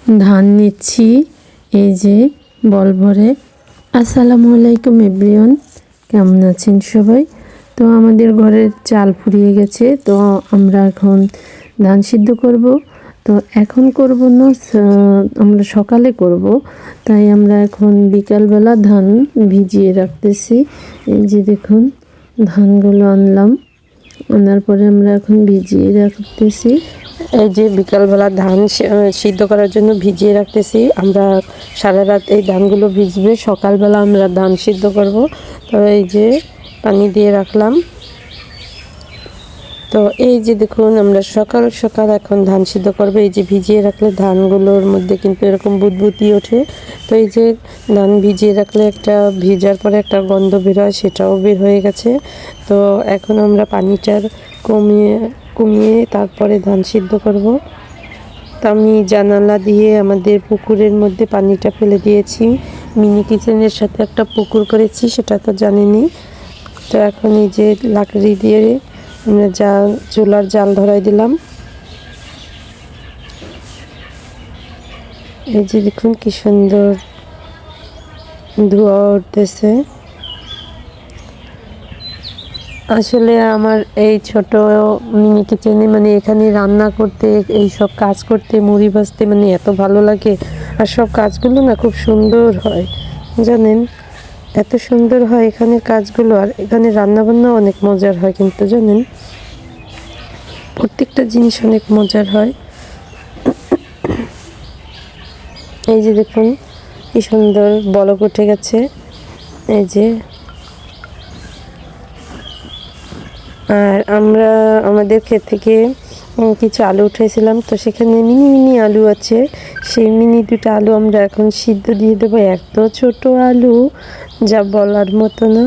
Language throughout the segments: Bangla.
ধান নিচ্ছি এই যে বল ভরে। আসসালামু আলাইকুম এভরিওয়ান, কেমন আছেন সবাই? তো আমাদের ঘরের চাল ফুরিয়ে গেছে, তো আমরা এখন ধান সিদ্ধ করব। তো এখন করব না, আমরা সকালে করব, তাই আমরা এখন বিকালবেলা ধান ভিজিয়ে রাখতেছি। এই যে দেখুন, ধানগুলো আনার পরে আমরা এখন ভিজিয়ে রাখতেছি। এই যে বিকালবেলা ধান সিদ্ধ করার জন্য ভিজিয়ে রাখতেছি আমরা। সারা রাত এই ধানগুলো ভিজবে, সকালবেলা আমরা ধান সিদ্ধ করব। তো এই যে পানি দিয়ে রাখলাম। তো এই যে দেখুন, আমরা সকাল সকাল এখন ধান সিদ্ধ করবো। এই যে ভিজিয়ে রাখলে ধানগুলোর মধ্যে কিন্তু এরকম বুদবুদি ওঠে। তো এই যে ধান ভিজিয়ে রাখলে একটা ভিজার পরে একটা গন্ধ বের হয়, সেটাও বের হয়ে গেছে। তো এখন আমরা পানিটার কমিয়ে তারপরে ধান সিদ্ধ করব। তো আমি জানালা দিয়ে আমাদের পুকুরের মধ্যে পানিটা ফেলে দিয়েছি। মিনি কিচেনের সাথে একটা পুকুর করেছি, সেটা তো জানেনই। তো এখন এই যে লাকড়ি দিয়ে আমরা চুলার জাল ধরাই দিলাম। এই যে দেখুন কি সুন্দর ধোঁয়া উঠতেছে। আসলে আমার এই ছোট মিনি কিচেনে, মানে এখানে রান্না করতে, এই সব কাজ করতে, মুড়ি ভাজতে মানে এত ভালো লাগে। আর সব কাজগুলো না খুব সুন্দর হয়, জানেন, এত সুন্দর হয় এখানের কাজগুলো। আর এখানে রান্নাবান্না অনেক মজার হয়, কিন্তু জানেন, প্রত্যেকটা জিনিস অনেক মজার হয়। এই যে দেখুন কি সুন্দর বলক উঠে গেছে। এই যে, আর আমরা আমাদের ক্ষেত থেকে কিছু আলু উঠেছিলাম, তো সেখানে মিনি মিনি আলু আছে। সেই মিনি দুটো আলু আমরা এখন সিদ্ধ দিয়ে দেবো। এত ছোট আলু, যা বলার মতো না,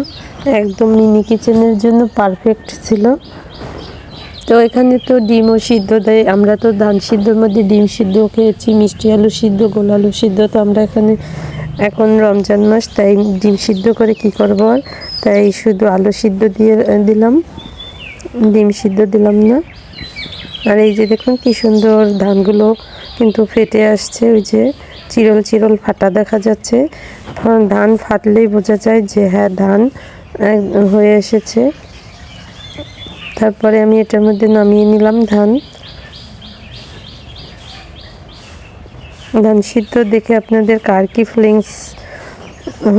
একদম মিনি কিচেনের জন্য পারফেক্ট ছিল। তো এখানে তো ডিমও সিদ্ধ দেয়। আমরা তো ধান সিদ্ধর মধ্যে ডিম সিদ্ধ খেয়েছি, মিষ্টি আলু সিদ্ধ, গোল আলু সিদ্ধ। তো আমরা এখানে এখন রমজান মাস, তাই ডিম সিদ্ধ করে কি করবো আর, তাই শুধু আলু সিদ্ধ দিয়ে দিলাম, ডিম সিদ্ধ দিলাম না। আর এই যে দেখুন কি সুন্দর ধানগুলো কিন্তু ফেটে আসছে। ওই যে চিরল চিরল ফাটা দেখা যাচ্ছে। ধান ফাটলেই বোঝা যায় যে হ্যাঁ, ধান হয়ে এসেছে। তারপরে আমি এটার মধ্যে নামিয়ে নিলাম ধান সিদ্ধ দেখে আপনাদের কার কি ফিলিংস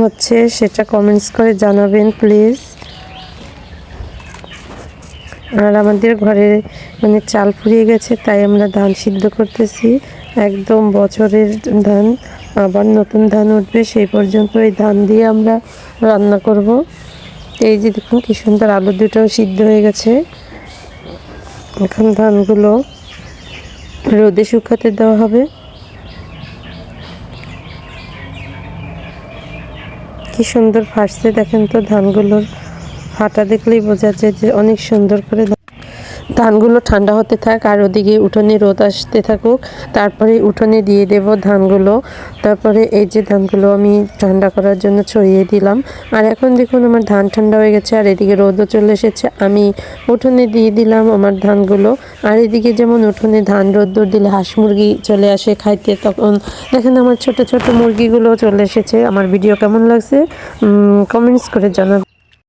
হচ্ছে সেটা কমেন্টস করে জানাবেন প্লিজ। আর আমাদের ঘরে মানে চাল ফুরিয়ে গেছে, তাই আমরা ধান সিদ্ধ করতেছি। একদম বছরের ধান, আবার নতুন ধান উঠবে, সেই পর্যন্ত এই ধান দিয়ে আমরা রান্না করব। এই যে দেখুন কি সুন্দর আলু দুটোও সিদ্ধ হয়ে গেছে। এখন ধানগুলো রোদে শুকাতে দেওয়া হবে। কি সুন্দর ফাটছে দেখেন তো, ধানগুলোর ফাটা দেখলেই বোঝা যায় যে অনেক সুন্দর করে। ধানগুলো ঠান্ডা হতে থাক, আর ওদিকে উঠোনে রোদ আসতে থাকুক। তারপরে উঠোনে দিয়ে দেব ধানগুলো। তারপরে এই যে ধানগুলো আমি ঠান্ডা করার জন্য ছড়িয়ে দিলাম। আর এখন দেখুন আমার ধান ঠান্ডা হয়ে গেছে, আর এদিকে রোদও চলে এসেছে। আমি উঠোনে দিয়ে দিলাম আমার ধানগুলো। আর এদিকে যেমন উঠোনে ধান রোদ্দুর দিলে হাঁস মুরগি চলে আসে খাইতে, তখন দেখেন আমার ছোট ছোট মুরগিগুলো চলে এসেছে। আমার ভিডিও কেমন লাগছে কমেন্টস করে জানাবেন।